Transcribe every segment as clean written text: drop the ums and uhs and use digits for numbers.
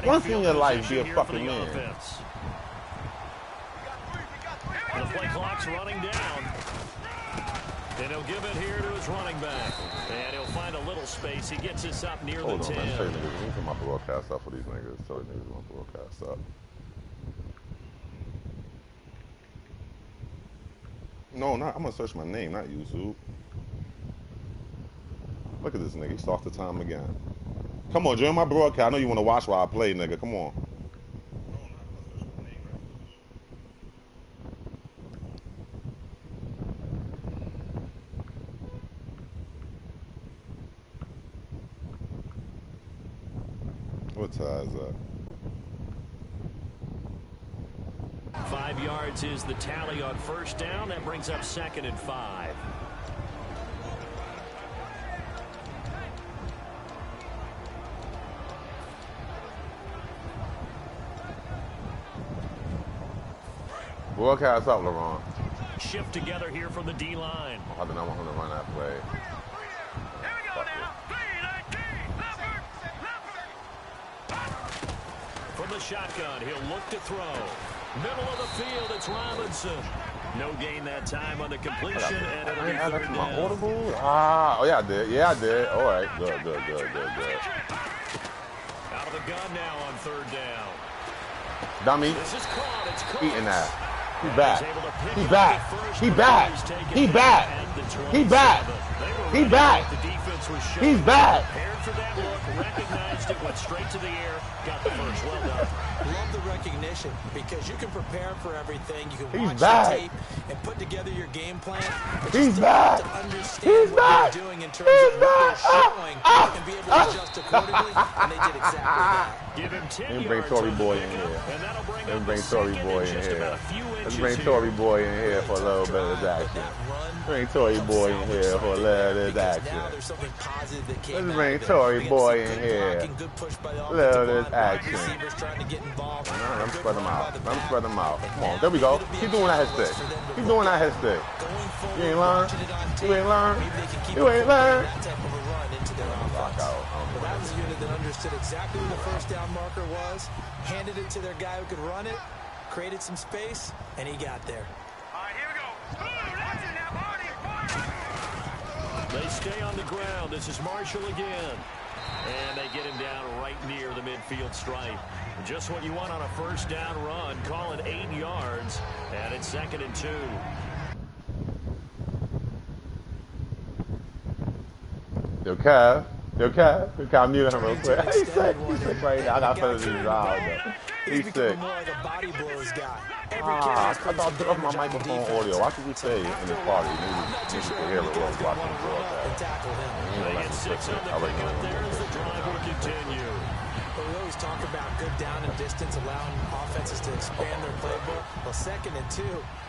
Once in your life, be a fucking man. The play clock's running down. And he'll give it here to his running back. And he'll find a little space. He gets us up near the 10. Hold on, man. Tell you niggas, we need to my broadcast up for these niggas. Tell you niggas we want to broadcast up. No, not. I'm gonna search my name, not YouTube. Look at this nigga. He starts the time again. Come on, join my broadcast. I know you want to watch while I play, nigga. Come on. What time is that? 5 yards is the tally on first down. That brings up 2nd and 5. Broadcast up, LeBron. Shift together here from the D-line. I do not want him to run that play. From the shotgun, he'll look to throw. Middle of the field, it's Robinson. No gain that time on the completion, and it'll be third down. My audible? Oh yeah, I did. Yeah, I did. All right, good. Out of the gun now on 3rd down. Dummy. This is caught. It's caught. Eating that. He back. He back. He back. He back. He back. He back. He's back. Prepared for that look, recognized it, went straight to the air, got the first. Well done. Love the recognition because you can prepare for everything. You can watch back. the tape and put together your game plan. But He's you back. still have to understand what you're doing in terms of what they're showing and be able to adjust accordingly. And they did exactly that. Give him 10 Let me bring Tory Boy in here. Let me bring Tory Boy in here. Let's bring Tory Boy in here for a little bit of action. Bring Tory Boy in here for a little bit of action. Let's bring Tory Boy in here. Little bit of action. Let me spread them out. Let me spread them out. Come on, there we go. Keep doing that head stick. Keep doing that head stick. You ain't learn. You ain't learn. You ain't learn. That was a unit that understood exactly where the first down marker was, handed it to their guy who could run it, created some space, and he got there. All right, here we go. They stay on the ground. This is Marshall again. And they get him down right near the midfield stripe. Just what you want on a first down run. Call it 8 yards, and it's 2nd and 2. Yo, Kev. I'm muting him real quick. He's sick right now. I got feelings in his eyes, though. He's sick. More like a body blows guy. I thought I took off my microphone audio. Why should we say in this party? Maybe you can hear it while I was watching the broadcast. They get 6 on the pickup there as the drive will continue. But we always talk about good down and distance, allowing offenses to expand their playbook. Well, 2nd and 2,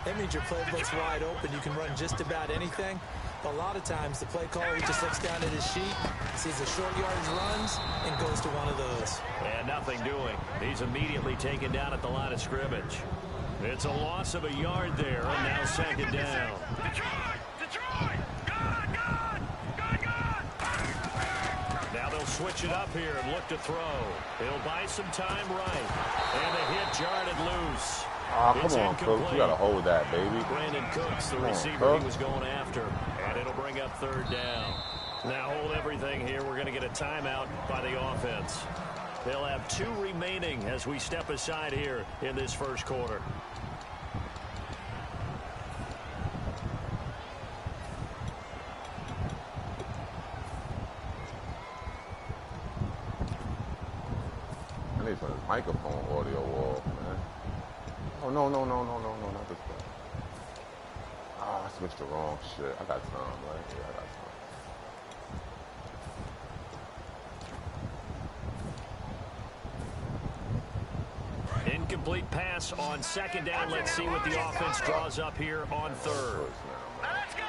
that means your playbook's wide open. You can run just about anything. But a lot of times, the play caller, he just looks down at his sheet, sees the short yardage runs, and goes to one of those. And nothing doing. He's immediately taken down at the line of scrimmage. It's a loss of a yard there, and now 2nd down. Now they'll switch it up here and look to throw. He'll buy some time right. And the hit jarred it loose. Oh, come on, Cooks. You got to hold that, baby. Brandon Cooks, the receiver he was going after. And it'll bring up 3rd down. Now hold everything here. We're going to get a timeout by the offense. They'll have 2 remaining as we step aside here in this first quarter. I need some microphone audio off, man. Oh, no, not this one. Ah, I switched the wrong shit. I got time, right? Yeah, I got time. Incomplete pass on 2nd down. Let's see what the offense draws up here on 3rd. Let's go.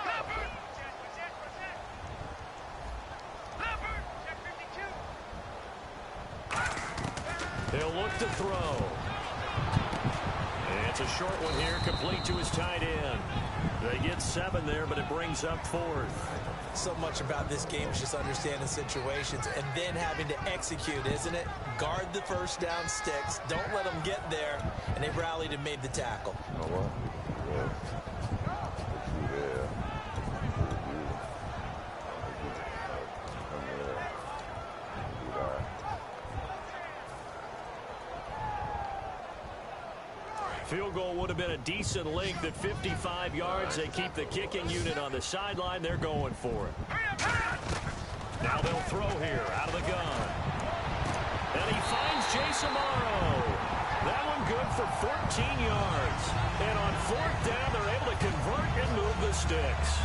They'll look to throw. And it's a short one here, complete to his tight end. They get 7 there, but it brings up 4th. So much about this game is just understanding situations and then having to execute, isn't it? Guard the first down sticks. Don't let them get there. And they rallied and made the tackle. You know what? Yeah. Field goal would have been a decent length at 55 yards. They keep the kicking unit on the sideline. They're going for it. Now they'll throw here out of the gun. And he finds Jason Morrow. That one good for 14 yards. And on 4th down, they're able to convert and move the sticks.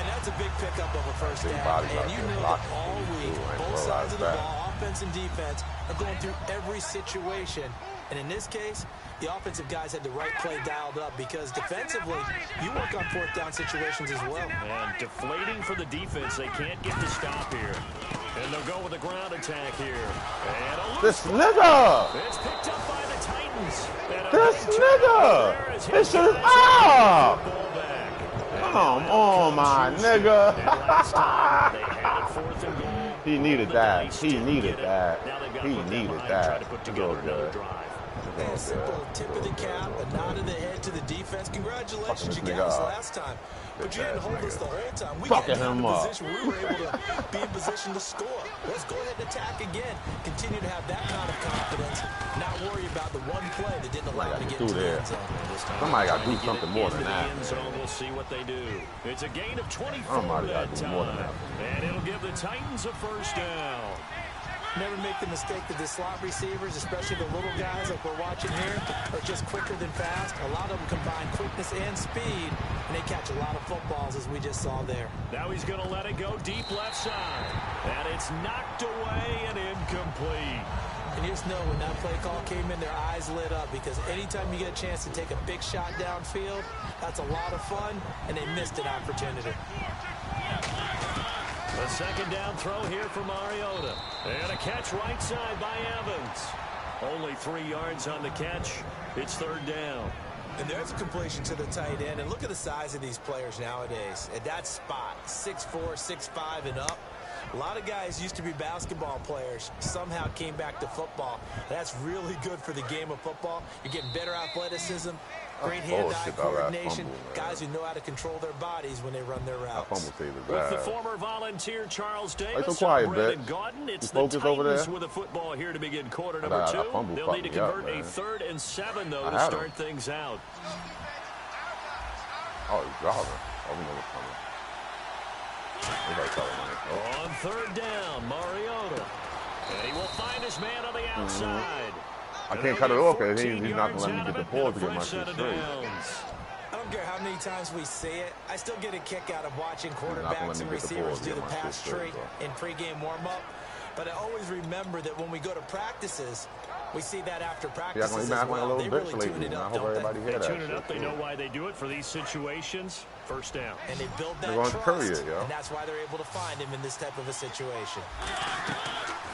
And that's a big pickup of a first down. And you know that all week, both sides of the ball, offense and defense, are going through every situation. And in this case, the offensive guys had the right play dialed up because defensively, you work on 4th down situations as well. And deflating for the defense. They can't get to stop here. And they'll go with a ground attack here. And this nigga! It's picked up by the Titans. This nigga! This is up! Come on, my nigga. He needed that. He needed that. He needed that. Go good. A simple tip of the cap, a nod of the head to the defense. Congratulations, you got us last time. But you didn't hold us the whole time. We got in position. We were able to be in position to score. Let's go ahead and attack again. Continue to have that kind of confidence. Not worry about the one play that didn't allow him to get to the end zone. Somebody got to do something more than that. We'll see what they do. It's a gain of 24 Somebody got that to do more than time. that. And it'll give the Titans a first down. Never make the mistake that the slot receivers, especially the little guys like we're watching here, are just quicker than fast. A lot of them combine quickness and speed, and they catch a lot of footballs, as we just saw there. Now he's going to let it go deep left side. And it's knocked away and incomplete. And you just know when that play call came in, their eyes lit up because anytime you get a chance to take a big shot downfield, that's a lot of fun, and they missed an opportunity. A second down throw here for Mariota. And a catch right side by Evans. Only 3 yards on the catch. It's 3rd down. And there's a completion to the tight end. And look at the size of these players nowadays. At that spot, 6'4", 6'5", and up. A lot of guys used to be basketball players, somehow came back to football. That's really good for the game of football. You're getting better athleticism, great hand-eye coordination, guys who know how to control their bodies when they run their routes. With the former Volunteer Charles Davis, so quiet, Brendan Gaudin, it's the Titans with a football here to begin quarter number 2. They'll need to convert a 3rd and 7, though, to start things out. Oh, he's driving. Oh, we know what's coming. On 3rd down, Mariota. And he will find his man on the outside. I can't cut it off because he's not going to let me get the ball to get my shit straight. I don't care how many times we see it. I still get a kick out of watching quarterbacks and receivers do the pass tree in pregame warm-up. But I always remember that when we go to practices, we see that after practices as well. They really tune it up, don't they? They tune it up. They know why they do it for these situations. First down. And they build that trust, and that's why they're able to find him in this type of a situation.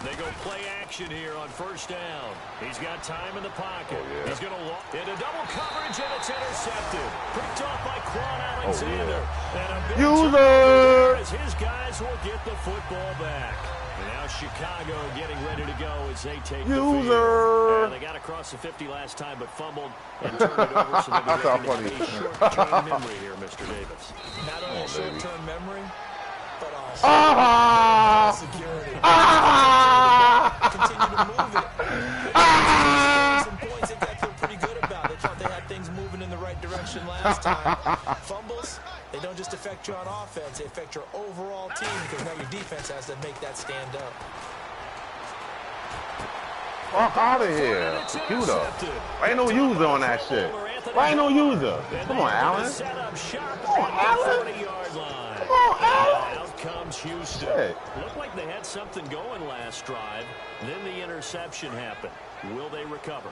They go play action here on 1st down. He's got time in the pocket. He's going to walk into double coverage, and it's intercepted. Picked off by Quan Alexander. And a big user as his guys will get the football back. And now Chicago getting ready to go as they take the field. They got across the 50 last time, but fumbled and turned it over. So they'll be a short-term memory here, Mr. Davis. Not only a short-term memory, but also security. Continue to move it. Some points they got to feel pretty good about. They thought they had things moving in the right direction last time. Fumbles, they don't just affect you on offense, they affect your overall team because now your defense has to make that stand up. Fuck out of here. Computer. Ain't no user on that shit. Why ain't no user? Come on, Allen. Come on, Allen. Come on, Allen. Out comes Houston. Looked like they had something going last drive. Then the interception happened. Will they recover?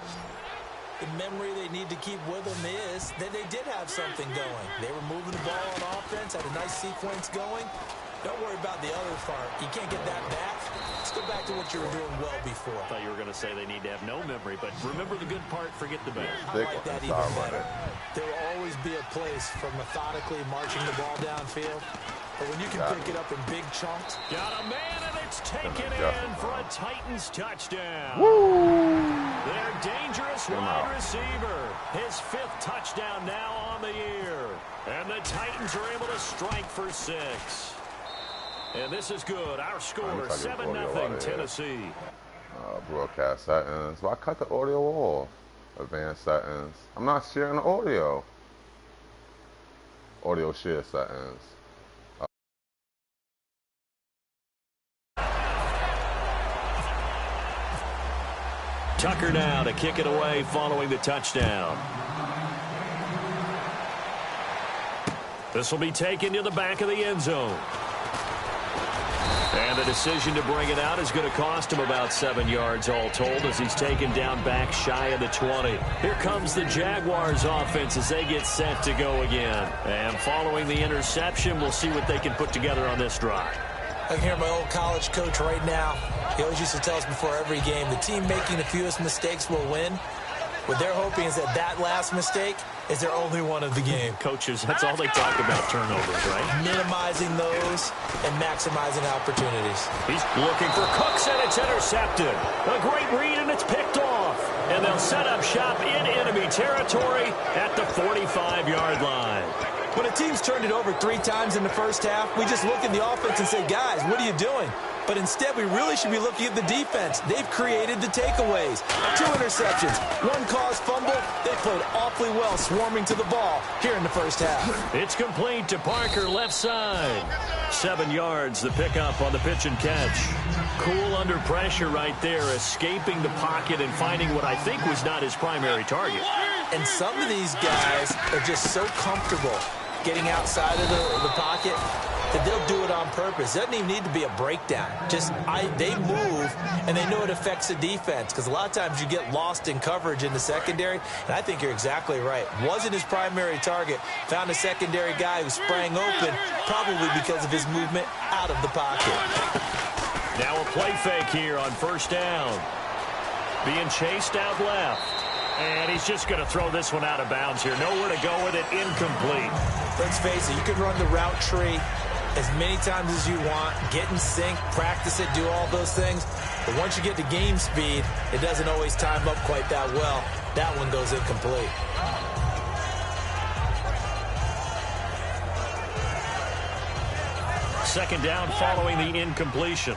The memory they need to keep with them is that they did have something going. They were moving the ball on offense, had a nice sequence going. Don't worry about the other part. You can't get that back. Let's go back to what you were doing well before. I thought you were going to say they need to have no memory, but remember the good part, forget the bad. I like that even better. There will always be a place for methodically marching the ball downfield. But when you can pick it up in big chunks. Got a man, and it's taken in for a Titans touchdown. Woo! Their dangerous wide receiver. His 5th touchdown now on the year. And the Titans are able to strike for 6. And this is good. Our score, 7-0 Tennessee. Broadcast settings. Well, I cut the audio off. Advanced settings. I'm not sharing the audio. Audio share settings. Tucker now to kick it away following the touchdown. This will be taken to the back of the end zone. And the decision to bring it out is going to cost him about 7 yards all told as he's taken down back shy of the 20. Here comes the Jaguars offense as they get set to go again. And following the interception, we'll see what they can put together on this drive. I can hear my old college coach right now. He always used to tell us before every game, the team making the fewest mistakes will win. What they're hoping is that last mistake is their only one of the game. Coaches, that's all they talk about, turnovers, right? Minimizing those and maximizing opportunities. He's looking for Cooks, and it's intercepted. A great read, and it's picked off. And they'll set up shop in enemy territory at the 45-yard line. When a team's turned it over 3 times in the first half, we just look at the offense and say, guys, what are you doing? But instead, we really should be looking at the defense. They've created the takeaways. 2 interceptions, 1 caused fumble. They played awfully well swarming to the ball here in the first half. It's complete to Parker left side. 7 yards, the pickup on the pitch and catch. Cool under pressure right there, escaping the pocket and finding what I think was not his primary target. And some of these guys are just so comfortable getting outside of the pocket that they'll do it on purpose. It doesn't even need to be a breakdown. They move, and they know it affects the defense because a lot of times you get lost in coverage in the secondary, and I think you're exactly right. Wasn't his primary target. Found a secondary guy who sprang open, probably because of his movement out of the pocket. Now a play fake here on first down. Being chased out left. And he's just going to throw this one out of bounds here. Nowhere to go with it. Incomplete. Let's face it, you can run the route tree as many times as you want, get in sync, practice it, do all those things. But once you get to game speed, it doesn't always time up quite that well. That one goes incomplete. Second down following the incompletion.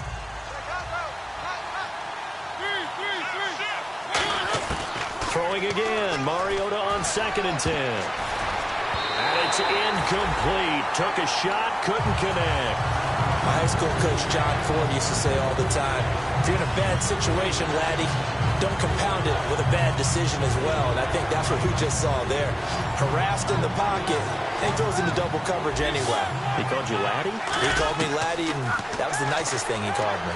Throwing again, Mariota on 2nd and 10. And it's incomplete. Took a shot, couldn't connect. My high school coach, John Ford, used to say all the time, if you're in a bad situation, laddie, don't compound it with a bad decision as well. And I think that's what we just saw there. Harassed in the pocket, and he throws into double coverage anyway. He called you laddie? He called me laddie, and that was the nicest thing he called me.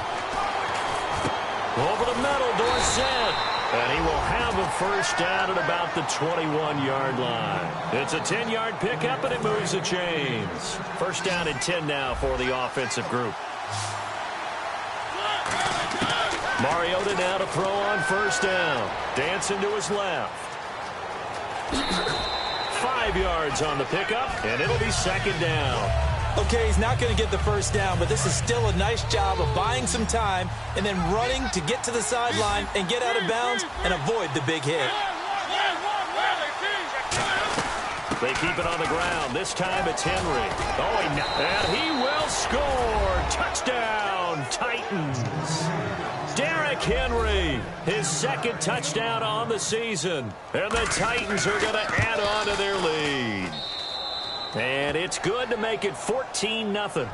Over the middle, Dorsett. And he will have a first down at about the 21-yard line. It's a 10-yard pickup, and it moves the chains. First down and 10 now for the offensive group. Mariota now to throw on first down. Dancing to his left. 5 yards on the pickup, and it'll be second down. Okay, he's not going to get the first down, but this is still a nice job of buying some time and then running to get to the sideline and get out of bounds and avoid the big hit. They keep it on the ground. This time it's Henry. Oh, and he will score. Touchdown, Titans. Derrick Henry, his 2nd touchdown on the season. And the Titans are going to add on to their lead. And it's good to make it 14-0.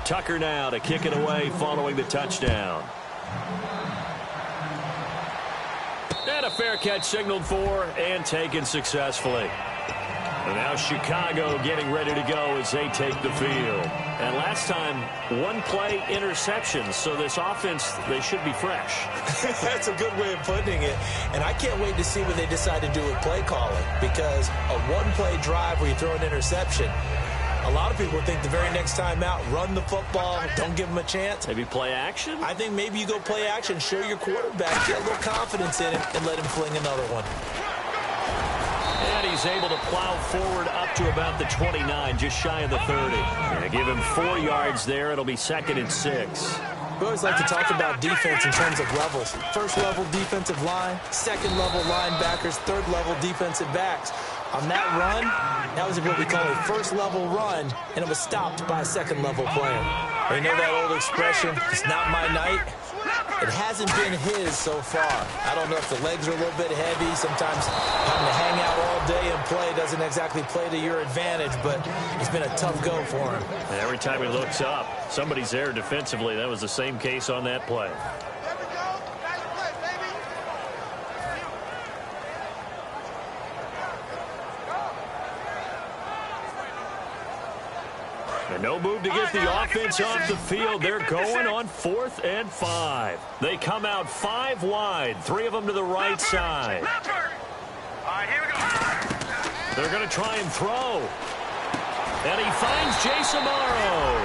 Tucker now to kick it away following the touchdown. And a fair catch signaled for and taken successfully. And now Chicago getting ready to go as they take the field. And last time, 1-play interception. So this offense, they should be fresh. That's a good way of putting it. And I can't wait to see what they decide to do with play calling. Because a 1-play drive where you throw an interception, A lot of people think the very next time out, run the football, don't give them a chance. Maybe play action? I think maybe you go play action, show your quarterback, get a little confidence in him, and let him fling another one. And he's able to plow forward up to about the 29, just shy of the 30. And give him 4 yards there. It'll be 2nd and 6. We always like to talk about defense in terms of levels. First-level defensive line, second-level linebackers, third-level defensive backs. On that run, that was what we call a first-level run, and it was stopped by a second-level player. You know that old expression, it's not my night? It hasn't been his so far. I don't know if the legs are a little bit heavy. Sometimes having to hang out all day and play doesn't exactly play to your advantage, but it's been a tough go for him. And every time he looks up, somebody's there defensively. That was the same case on that play. And no move to get the offense off the field. They're going on 4th and 5. They come out 5 wide, 3 of them to the right side. All right, here we go. They're going to try and throw. And he finds Jason Morrow.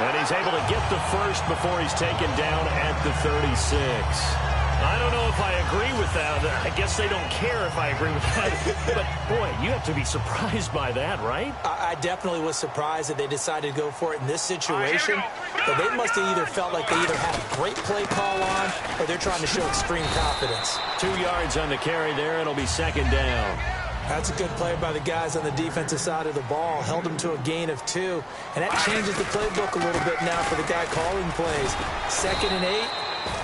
And he's able to get the first before he's taken down at the 36. I don't know if I agree with that. I guess they don't care if I agree with that. But, boy, you have to be surprised by that, right? I definitely was surprised that they decided to go for it in this situation. But they must have either felt like they either had a great play call on or they're trying to show extreme confidence. 2 yards on the carry there. It'll be 2nd down. That's a good play by the guys on the defensive side of the ball. Held them to a gain of 2. And that changes the playbook a little bit now for the guy calling plays. 2nd and 8.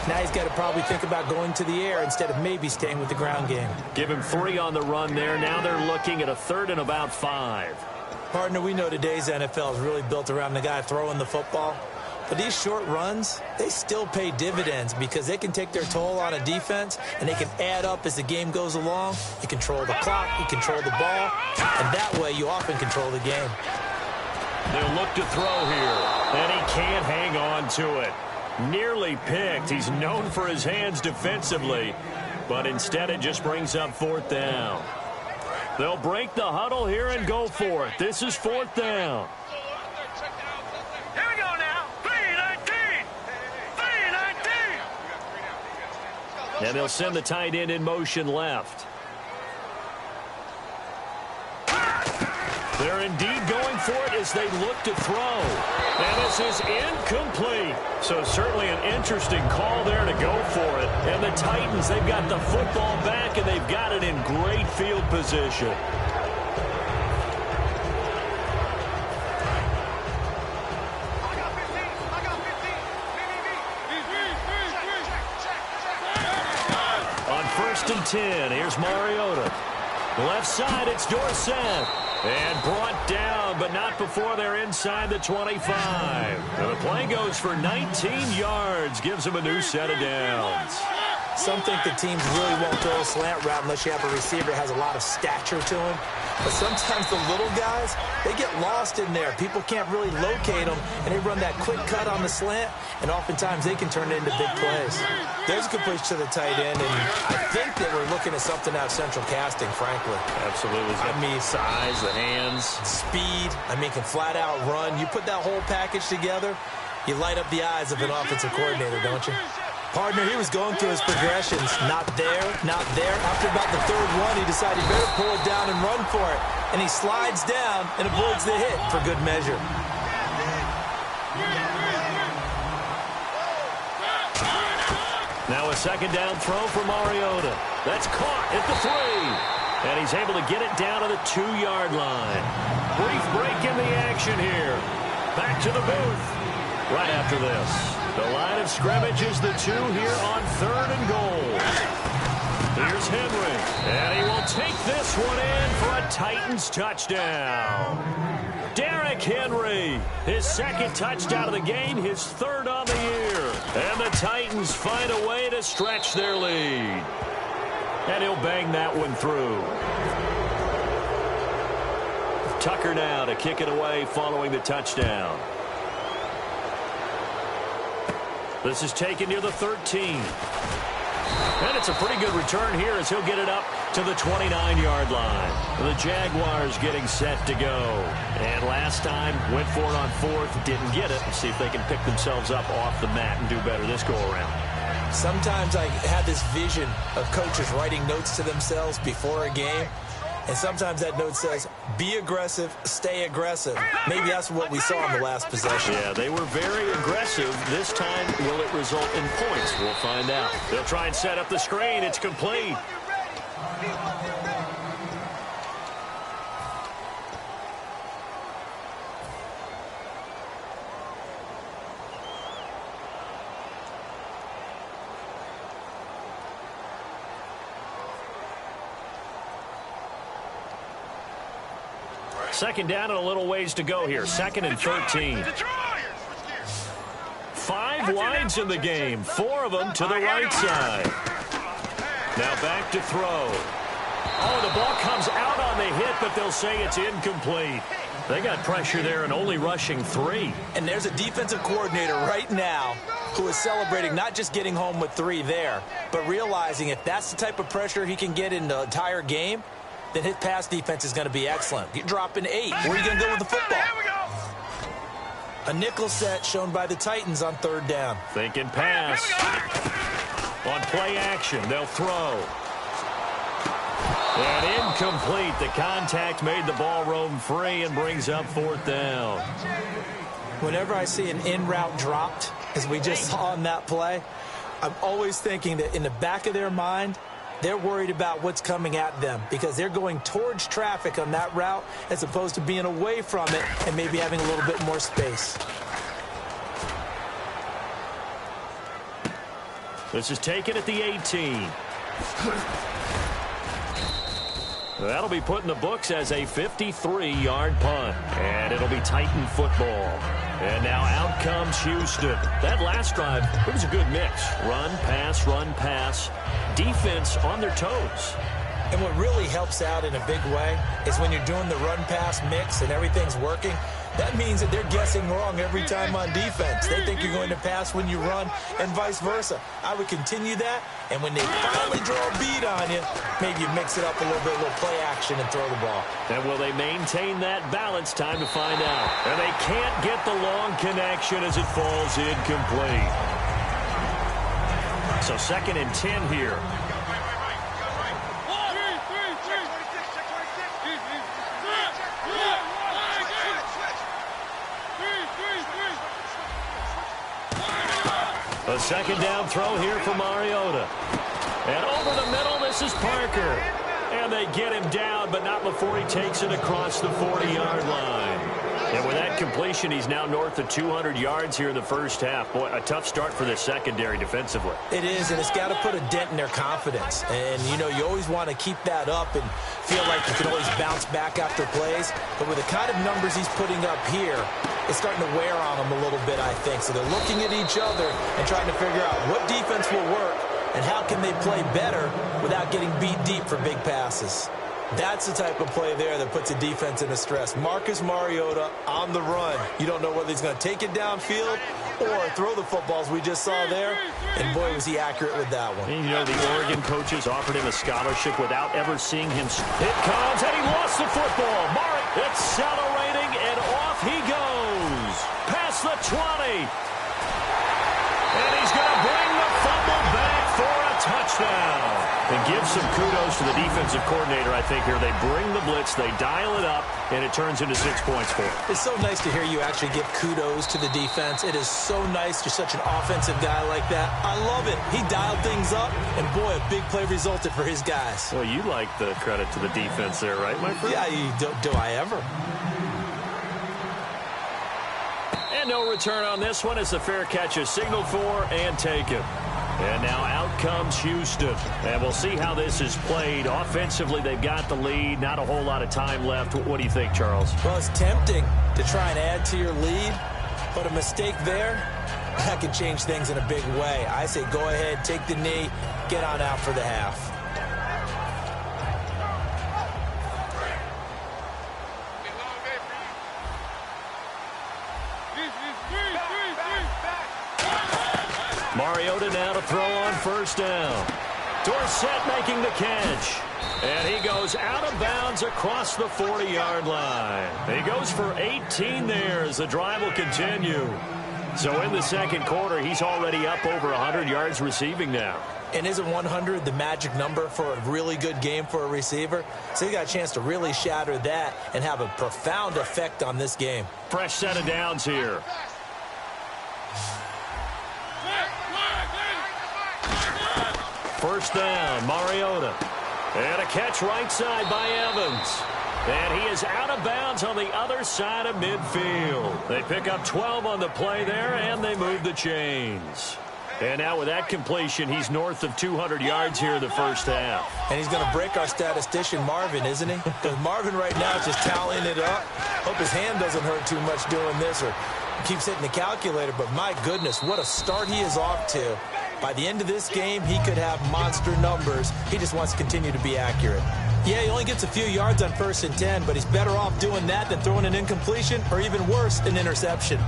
Now he's got to probably think about going to the air instead of maybe staying with the ground game. Give him 3 on the run there. Now they're looking at a 3rd and about 5. Partner, we know today's NFL is really built around the guy throwing the football. But these short runs, they still pay dividends because they can take their toll on a defense and they can add up as the game goes along. You control the clock, you control the ball, and that way you often control the game. They'll look to throw here, and he can't hang on to it. Nearly picked. He's known for his hands defensively, but instead it just brings up 4th down. They'll break the huddle here and go for it. This is 4th down. Here we go now. 3-19. 3-19. And they'll send the tight end in motion left. They're indeed going for it as they look to throw. And this is incomplete. So certainly an interesting call there to go for it. And the Titans, they've got the football back, and they've got it in great field position. On 1st and 10, here's Mariota. Left side, it's Dorsett. And brought down, but not before they're inside the 25. And the play goes for 19 yards, gives them a new set of downs. Some think the teams really won't throw a slant route unless you have a receiver that has a lot of stature to him. But sometimes the little guys, they get lost in there. People can't really locate them, and they run that quick cut on the slant, and oftentimes they can turn it into big plays. There's a good push to the tight end, and I think that we're looking at something out of central casting, frankly. Absolutely. I mean, size, the hands. Speed, can flat out run. You put that whole package together, you light up the eyes of an offensive coordinator, don't you? Partner, he was going through his progressions. Not there, not there. After about the 3rd one, he decided he better pull it down and run for it. And he slides down and avoids the hit for good measure. Now a 2nd down throw for Mariota. That's caught at the 3. And he's able to get it down to the 2-yard line. Brief break in the action here. Back to the booth right after this. The line of scrimmage is the 2 here on 3rd and goal. Here's Henry, and he will take this one in for a Titans touchdown. Derrick Henry, his 2nd touchdown of the game, his 3rd on the year. And the Titans find a way to stretch their lead. And he'll bang that one through. Tucker now to kick it away following the touchdown. This is taken near the 13. And it's a pretty good return here as he'll get it up to the 29-yard line. The Jaguars getting set to go. And last time, went for it on fourth, didn't get it. Let's see if they can pick themselves up off the mat and do better this go-around. Sometimes I have this vision of coaches writing notes to themselves before a game. And sometimes that note says, be aggressive, stay aggressive. Maybe that's what we saw in the last possession. Yeah, they were very aggressive. This time, will it result in points? We'll find out. They'll try and set up the screen. It's complete. Second down and a little ways to go here. Second and 13. 5 wides in the game. 4 of them to the right side. Now back to throw. Oh, the ball comes out on the hit, but they'll say it's incomplete. They got pressure there and only rushing 3. And there's a defensive coordinator right now who is celebrating not just getting home with 3 there, but realizing if that's the type of pressure he can get in the entire game, then his pass defense is going to be excellent. You're dropping 8. Where are you going to go with the football? A nickel set shown by the Titans on third down. Thinking pass. On play action, they'll throw. And incomplete. The contact made the ball roam free and brings up fourth down. Whenever I see an in-route dropped, as we just saw on that play, I'm always thinking that in the back of their mind, they're worried about what's coming at them because they're going towards traffic on that route as opposed to being away from it and maybe having a little bit more space. This is taken at the 18. That'll be put in the books as a 53-yard punt. And it'll be Titan football. And now out comes Houston. That last drive, it was a good mix. Run, pass, defense on their toes. And what really helps out in a big way is when you're doing the run-pass mix and everything's working, that means that they're guessing wrong every time on defense. They think you're going to pass when you run and vice versa. I would continue that, and when they finally draw a bead on you, maybe you mix it up a little bit, a little play action and throw the ball. And will they maintain that balance? Time to find out. And they can't get the long connection as it falls incomplete. So second and 10 here. A second down throw here for Mariota. And over the middle, this is Parker. And they get him down, but not before he takes it across the 40-yard line. And with that completion, he's now north of 200 yards here in the first half. Boy, a tough start for the secondary defensively. It is, and it's got to put a dent in their confidence. And, you know, you always want to keep that up and feel like you can always bounce back after plays. But with the kind of numbers he's putting up here, it's starting to wear on them a little bit, I think. So they're looking at each other and trying to figure out what defense will work and how can they play better without getting beat deep for big passes. That's the type of play there that puts a defense into stress. Marcus Mariota on the run. You don't know whether he's going to take it downfield or throw the footballs we just saw there. And, boy, was he accurate with that one. And, you know, the Oregon coaches offered him a scholarship without ever seeing him. It comes, and he lost the football. Accelerating, and off he goes. Past the 20. And he's going to bring the fumble back for a touchdown. And give some kudos to the defensive coordinator, I think, here. They bring the blitz, they dial it up, and it turns into 6 points for him. It's so nice to hear you actually give kudos to the defense. It is so nice. You're such an offensive guy like that. I love it. He dialed things up, and, boy, a big play resulted for his guys. Well, you like the credit to the defense there, right, my friend? Yeah, do I ever? And no return on this one as the fair catch is signaled for and taken. And now out comes Houston. And we'll see how this is played. Offensively, they've got the lead. Not a whole lot of time left. What do you think, Charles? Well, it's tempting to try and add to your lead, but a mistake there, that could change things in a big way. I say go ahead, take the knee, get on out for the half. Mariota Mariota now to throw on first down. Dorsett making the catch. And he goes out of bounds across the 40-yard line. He goes for 18 there as the drive will continue. So in the second quarter, he's already up over 100 yards receiving now. And isn't 100 the magic number for a really good game for a receiver? So he got a chance to really shatter that and have a profound effect on this game. Fresh set of downs here. First down, Mariota. And a catch right side by Evans. And he is out of bounds on the other side of midfield. They pick up 12 on the play there, and they move the chains. And now with that completion, he's north of 200 yards here in the first half. And he's going to break our statistician Marvin, isn't he? Because Marvin right now is just tallying it up. Hope his hand doesn't hurt too much doing this or keeps hitting the calculator. But my goodness, what a start he is off to. By the end of this game, he could have monster numbers. He just wants to continue to be accurate. Yeah, he only gets a few yards on 1st and 10, but he's better off doing that than throwing an incompletion or even worse, an interception.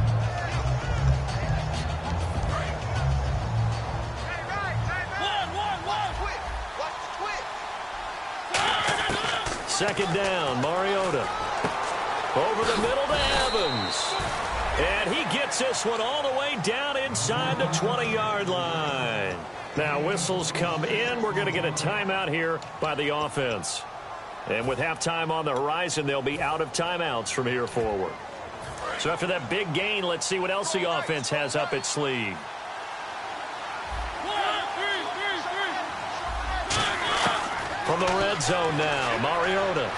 Second down, Mariota. Over the middle to Evans. And he gets this one all the way down inside the 20-yard line. Now whistles come in. We're going to get a timeout here by the offense. And with halftime on the horizon, they'll be out of timeouts from here forward. So after that big gain, let's see what else the offense has up its sleeve. From the red zone now, Mariota.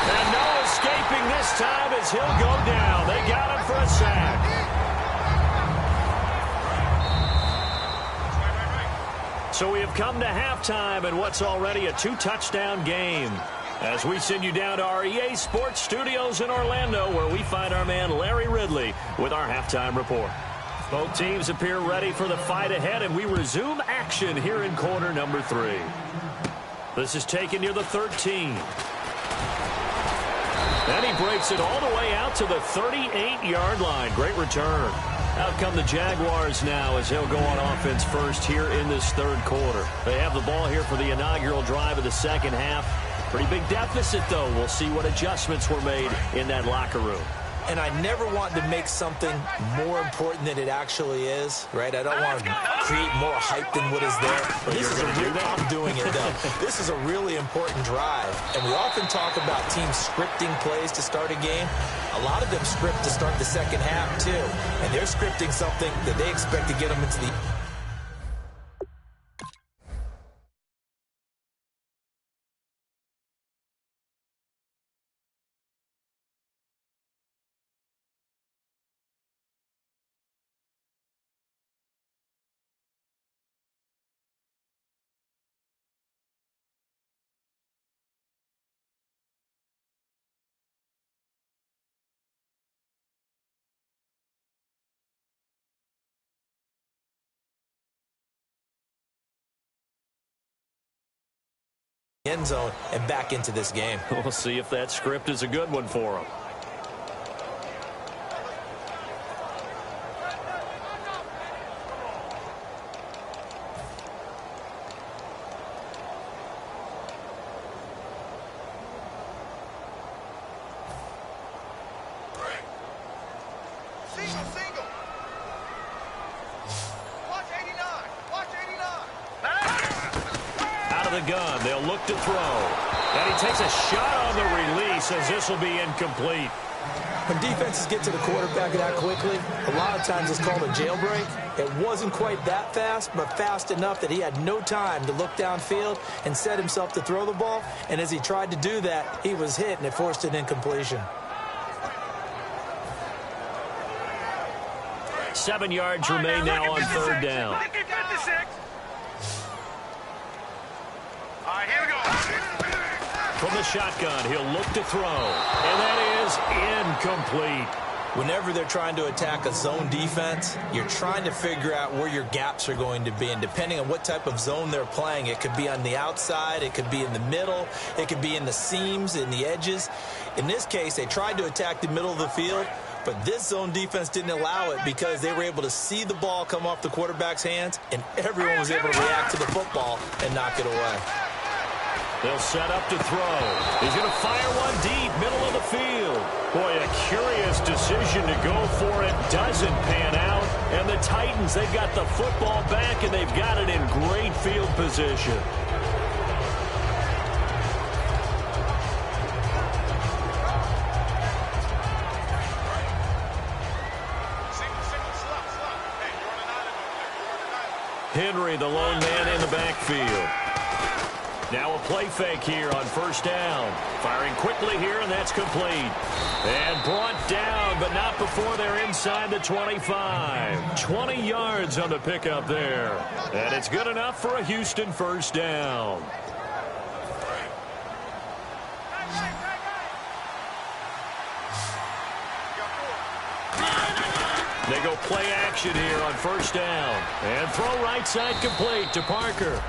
And no escaping this time as he'll go down. They got him for a sack. So we have come to halftime in what's already a 2-touchdown game. As we send you down to our EA Sports Studios in Orlando, where we find our man Larry Ridley with our halftime report. Both teams appear ready for the fight ahead, and we resume action here in quarter number 3. This is taken near the 13. And he breaks it all the way out to the 38-yard line. Great return. Out come the Jaguars now as he'll go on offense first here in this third quarter. They have the ball here for the inaugural drive of the second half. Pretty big deficit, though. We'll see what adjustments were made in that locker room. And I never want to make something more important than it actually is, right? I don't want to create more hype than what is there. But this is I'm doing it, though. This is a really important drive. And we often talk about teams scripting plays to start a game. A lot of them script to start the second half, too. And they're scripting something that they expect to get them into the... end zone and back into this game. We'll see if that script is a good one for him. Single. Watch 89. Watch 89. Out of the gun, they'll look to throw. And he takes a shot on the release as this will be incomplete. When defenses get to the quarterback that quickly, a lot of times it's called a jailbreak. It wasn't quite that fast, but fast enough that he had no time to look downfield and set himself to throw the ball. And as he tried to do that, he was hit, and it forced an incompletion. 7 yards remain now on third down. All right, here we go. From the shotgun, he'll look to throw. And that is incomplete. Whenever they're trying to attack a zone defense, you're trying to figure out where your gaps are going to be. And depending on what type of zone they're playing, it could be on the outside, it could be in the middle, it could be in the seams, in the edges. In this case, they tried to attack the middle of the field, But this zone defense didn't allow it because they were able to see the ball come off the quarterback's hands, and everyone was able to react to the football and knock it away. They'll set up to throw. He's going to fire one deep, middle of the field. Boy, a curious decision to go for it. Doesn't pan out. And the Titans, they've got the football back, and they've got it in great field position. Henry, the lone man in the backfield. Now a play fake here on first down. Firing quickly here, and that's complete. And brought down, but not before they're inside the 25. 20 yards on the pickup there. And it's good enough for a Houston first down. They go play action here on first down. And throw right side complete to Parker.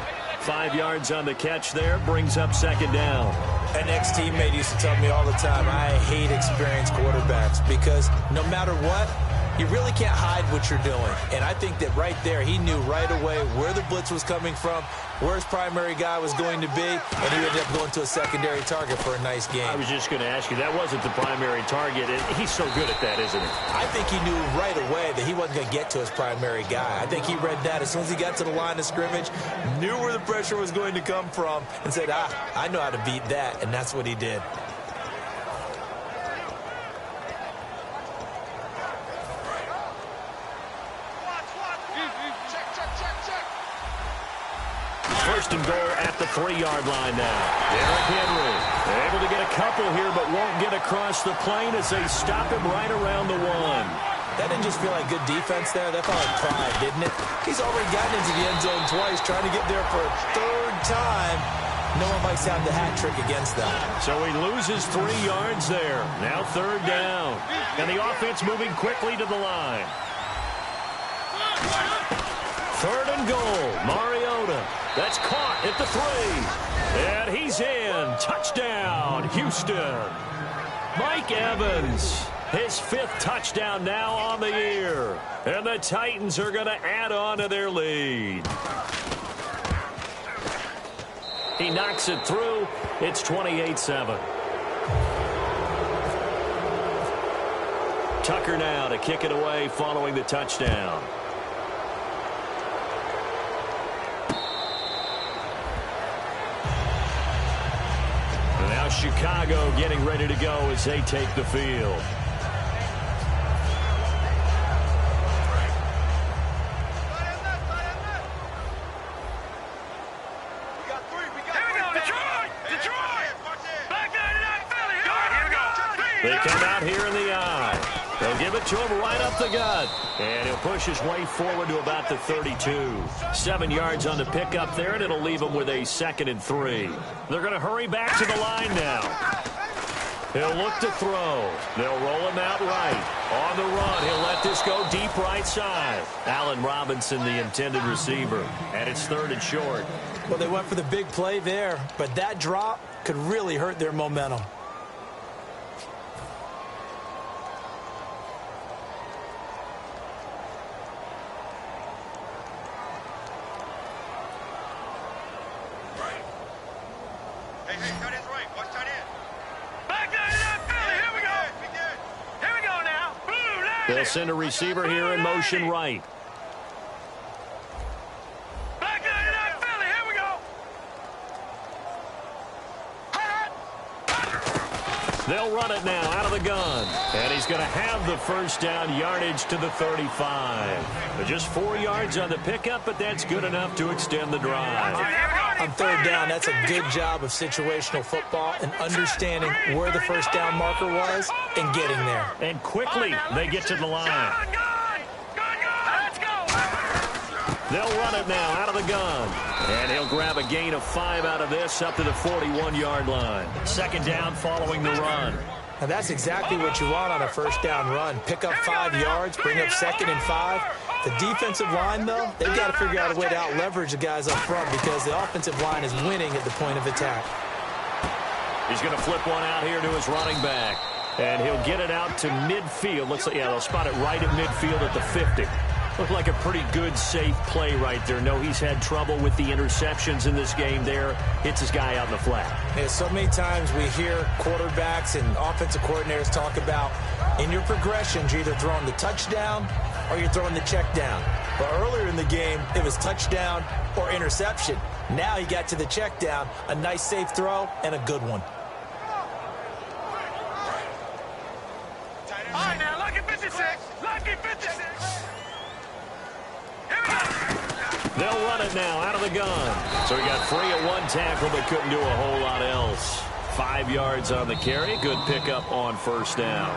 5 yards on the catch there, brings up second down. An ex-teammate used to tell me all the time, I hate experienced quarterbacks because no matter what, you really can't hide what you're doing. And I think that right there, he knew right away where the blitz was coming from, where his primary guy was going to be, and he ended up going to a secondary target for a nice game. I was just going to ask you, that wasn't the primary target. He's so good at that, isn't he? I think he knew right away that he wasn't going to get to his primary guy. I think he read that as soon as he got to the line of scrimmage, knew where the pressure was going to come from, and said, I know how to beat that, and that's what he did. First and goal at the 3-yard line now. Derrick Henry able to get a couple here, but won't get across the plane as they stop him right around the 1. That didn't just feel like good defense there. That felt like pride, didn't it? He's already gotten into the end zone twice, trying to get there for a third time. No one likes to have the hat trick against them. So he loses 3 yards there. Now third down. And the offense moving quickly to the line. Third and goal. Mariota. That's caught at the 3. And he's in. Touchdown, Houston. Mike Evans, his 5th touchdown now on the year. And the Titans are going to add on to their lead. He knocks it through. It's 28-7. Tucker now to kick it away following the touchdown. And now Chicago getting ready to go as they take the field. They come out here in the eye. They'll give it to him right up the gut. And he'll push his way forward to about the 32. 7 yards on the pickup there, and it'll leave him with a 2nd and 3. They're going to hurry back to the line now. He'll look to throw. They'll roll him out right. On the run, he'll let this go deep right side. Allen Robinson, the intended receiver. And it's 3rd and short. Well, they went for the big play there, but that drop could really hurt their momentum. They'll send a receiver here in motion right. Back there, Philly, here we go. They'll run it now out of the gun. And he's going to have the first down, yardage to the 35. But just 4 yards on the pickup, but that's good enough to extend the drive. On third down, that's a good job of situational football and understanding where the first down marker was and getting there. And quickly, they get to the line. They'll run it now out of the gun. And he'll grab a gain of 5 out of this up to the 41-yard line. 2nd down following the run. Now that's exactly what you want on a first down run. Pick up 5 yards, bring up 2nd and 5. The defensive line, though, they've got to figure out a way to out-leverage the guys up front because the offensive line is winning at the point of attack. He's going to flip one out here to his running back. And he'll get it out to midfield. Looks like, yeah, they'll spot it right at midfield at the 50. Looked like a pretty good, safe play right there. No, he's had trouble with the interceptions in this game there. Hits his guy out in the flat. Yeah, so many times we hear quarterbacks and offensive coordinators talk about in your progressions, you're either throwing the touchdown or you're throwing the check down. But earlier in the game, it was touchdown or interception. Now he got to the check down, a nice safe throw, and a good one. All right, now, lucky 56. Lucky 56. They'll run it now out of the gun. So he got free at one tackle but couldn't do a whole lot else. 5 yards on the carry. Good pickup on first down.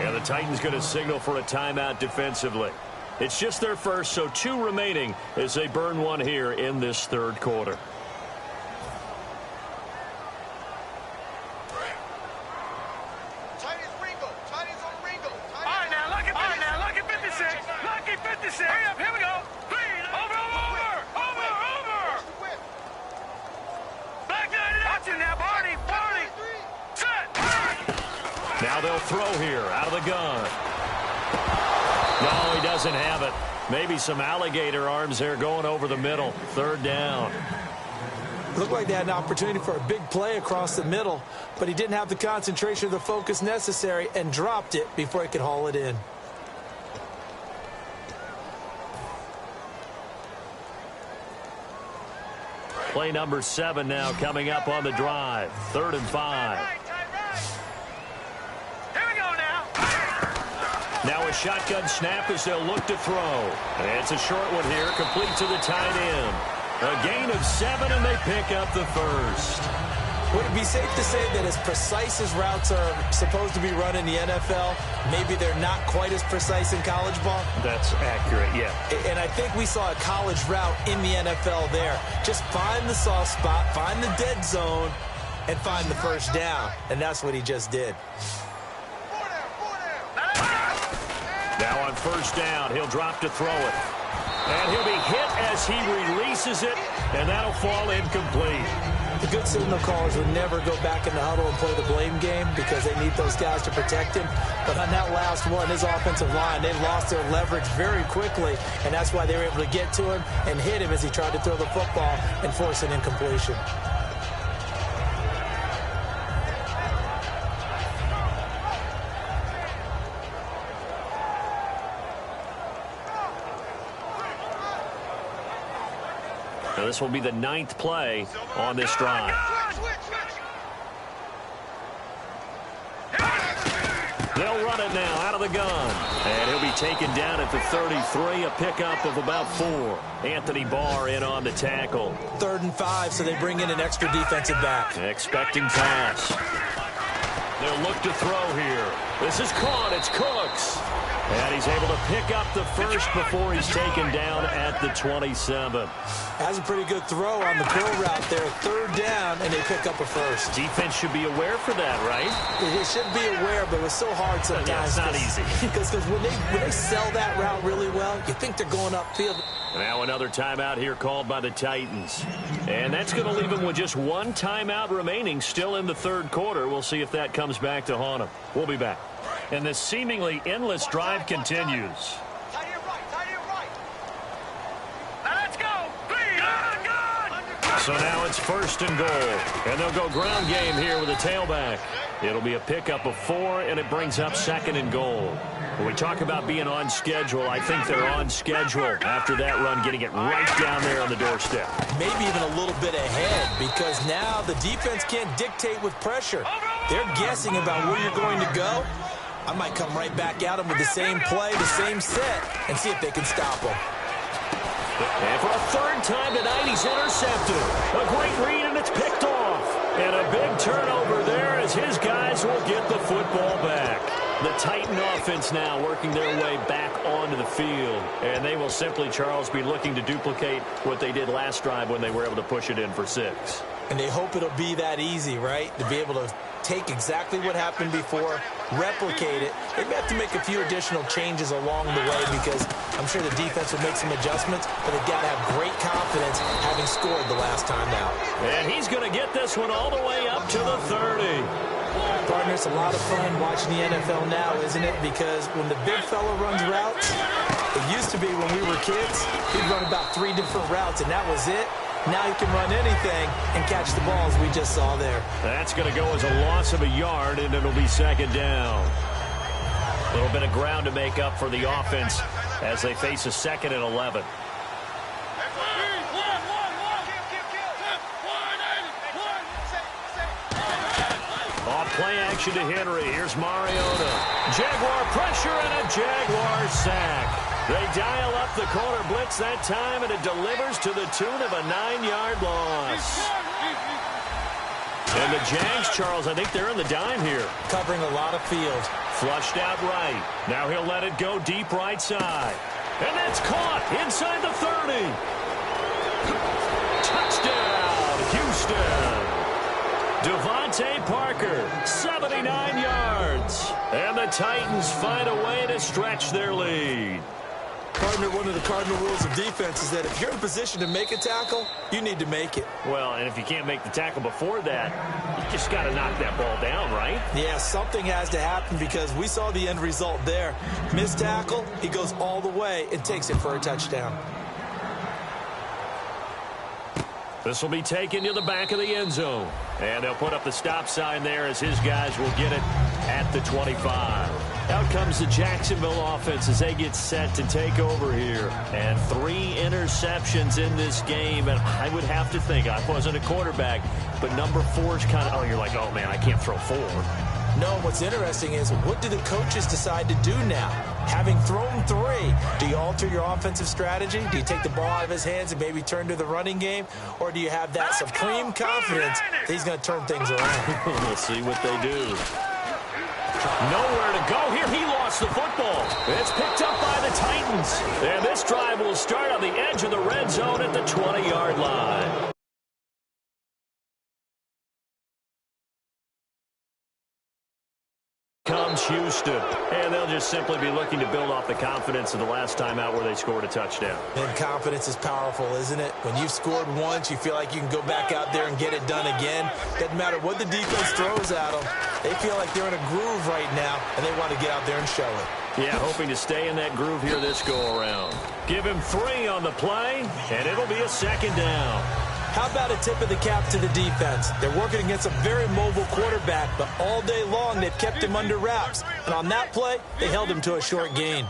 And the Titans going to signal for a timeout defensively. It's just their first, so 2 remaining as they burn one here in this third quarter. All right, now, lucky 56. Lucky 56. Hurry up, here we go. Over. Back 90. Watch it now, Barney. Set. Now they'll throw here out of the gun. No, he doesn't have it. Maybe some alligator arms there going over the middle. Third down. Looked like they had an opportunity for a big play across the middle, but he didn't have the concentration or the focus necessary and dropped it before he could haul it in. Play number 7 now coming up on the drive. 3rd and 5. Here we go now. Now a shotgun snap as they'll look to throw. And it's a short one here, complete to the tight end. A gain of 7, and they pick up the first. Would it be safe to say that as precise as routes are supposed to be run in the NFL, maybe they're not quite as precise in college ball? That's accurate, yeah. And I think we saw a college route in the NFL there. Just find the soft spot, find the dead zone, and find the first down. And that's what he just did. Now on first down, he'll drop to throw it. And he'll be hit as he releases it, and that'll fall incomplete. The good signal callers would never go back in the huddle and play the blame game because they need those guys to protect him. But on that last one, his offensive line, they lost their leverage very quickly, and that's why they were able to get to him and hit him as he tried to throw the football and force an incompletion. Now this will be the 9th play on this drive. They'll run it now out of the gun. And he'll be taken down at the 33, a pickup of about 4. Anthony Barr in on the tackle. 3rd and 5, so they bring in an extra defensive back. Expecting pass. They'll look to throw here. This is caught. It's Cooks. And he's able to pick up the first before he's taken down at the 27. Has a pretty good throw on the pull route there. 3rd down, and they pick up a first. Defense should be aware for that, right? They should be aware, but it's so hard sometimes. Yeah, it's not easy. Because when they sell that route really well, you think they're going upfield. Now another timeout here called by the Titans. And that's going to leave them with just 1 timeout remaining still in the 3rd quarter. We'll see if that comes back to haunt them. We'll be back. And this seemingly endless drive continues. Let's go. Good. So now it's 1st and goal. And they'll go ground game here with a tailback. It'll be a pickup of 4, and it brings up 2nd and goal. When we talk about being on schedule, I think they're on schedule after that run, getting it right down there on the doorstep. Maybe even a little bit ahead, because now the defense can't dictate with pressure. They're guessing about where you're going to go. I might come right back at them with the same play, the same set, and see if they can stop them. And for a 3rd time tonight, he's intercepted. A great read, and it's picked off. And a big turnover there as his guys will get the football back. The Titan offense now working their way back onto the field. And they will simply, Charles, be looking to duplicate what they did last drive when they were able to push it in for 6. And they hope it'll be that easy, right? To be able to take exactly what happened before, replicate it. They may have to make a few additional changes along the way because I'm sure the defense will make some adjustments, but they've got to have great confidence having scored the last time out. And he's going to get this one all the way up to the 30. Partner, it's a lot of fun watching the NFL now, isn't it? Because when the big fella runs routes, it used to be when we were kids, he'd run about 3 different routes, and that was it. Now he can run anything and catch the balls we just saw there. That's going to go as a loss of a yard, and it'll be second down. A little bit of ground to make up for the offense as they face a 2nd and 11. Play action to Henry. Here's Mariota. Jaguar pressure and a Jaguar sack. They dial up the corner blitz that time, and it delivers to the tune of a 9-yard loss. And the Jags, Charles, I think they're in the dime here. Covering a lot of field. Flushed out right. Now he'll let it go deep right side. And that's caught inside the 30. Touchdown, Houston. Devontae Parker, 79 yards. And the Titans find a way to stretch their lead. Partner, one of the cardinal rules of defense is that if you're in position to make a tackle, you need to make it. Well, and if you can't make the tackle before that, you just got to knock that ball down, right? Yeah, something has to happen because we saw the end result there. Missed tackle, he goes all the way and takes it for a touchdown. This will be taken to the back of the end zone. And they'll put up the stop sign there as his guys will get it at the 25. Out comes the Jacksonville offense as they get set to take over here. And 3 interceptions in this game. And I would have to think, I wasn't a quarterback, but number 4 is kind of, oh, you're like, oh, man, I can't throw 4. No, what's interesting is what do the coaches decide to do now? Having thrown 3, do you alter your offensive strategy? Do you take the ball out of his hands and maybe turn to the running game? Or do you have that supreme confidence that he's going to turn things around? We'll see what they do. Nowhere to go here. He lost the football. It's picked up by the Titans. And this drive will start on the edge of the red zone at the 20-yard line. Comes Houston, and they'll just simply be looking to build off the confidence of the last time out where they scored a touchdown. And confidence is powerful, isn't it? When you've scored once, you feel like you can go back out there and get it done again. Doesn't matter what the defense throws at them. They feel like they're in a groove right now, and they want to get out there and show it. Yeah, hoping to stay in that groove here this go-around. Give him 3 on the play, and it'll be a 2nd down. How about a tip of the cap to the defense? They're working against a very mobile quarterback, but all day long they've kept him under wraps. And on that play, they held him to a short gain.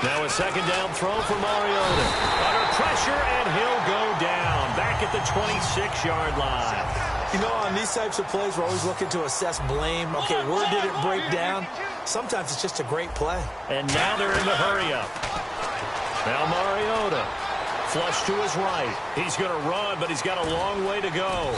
Now a 2nd down throw for Mariota. Under pressure, and he'll go down. Back at the 26-yard line. You know, on these types of plays, we're always looking to assess blame. Okay, where did it break down? Sometimes it's just a great play. And now they're in the hurry-up. Now Mariota. Flush to his right. He's going to run, but he's got a long way to go.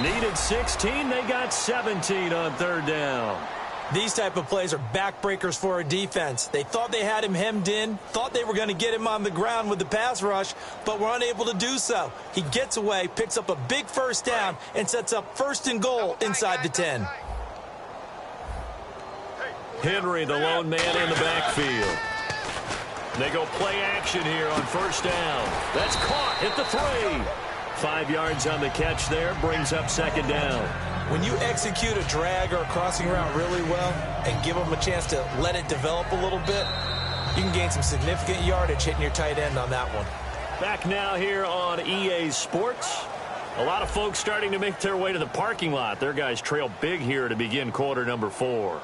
Needed 16. They got 17 on 3rd down. These type of plays are backbreakers for a defense. They thought they had him hemmed in, thought they were going to get him on the ground with the pass rush, but were unable to do so. He gets away, picks up a big 1st down, and sets up 1st and goal inside the 10. Henry, the lone man in the backfield. They go play action here on 1st down. That's caught at the 3. 5 yards on the catch there, brings up 2nd down. When you execute a drag or a crossing route really well and give them a chance to let it develop a little bit, you can gain some significant yardage hitting your tight end on that one. Back now here on EA Sports. A lot of folks starting to make their way to the parking lot. Their guys trail big here to begin quarter number 4.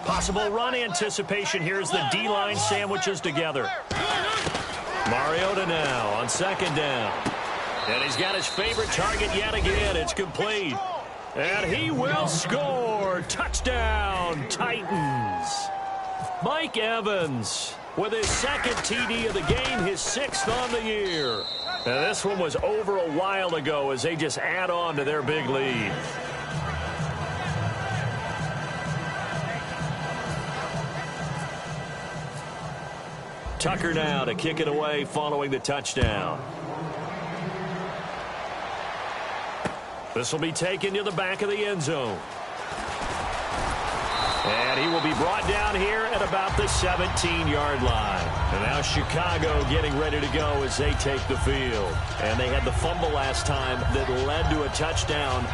Possible run anticipation. Here's the D-line sandwiches together. Mariota now on 2nd down. And he's got his favorite target yet again. It's complete. And he will score. Touchdown, Titans. Mike Evans with his 2nd TD of the game, his 6th on the year. And this one was over a while ago as they just add on to their big lead. Tucker now to kick it away following the touchdown. This will be taken to the back of the end zone. And he will be brought down here at about the 17-yard line. And now Chicago getting ready to go as they take the field. And they had the fumble last time that led to a touchdown.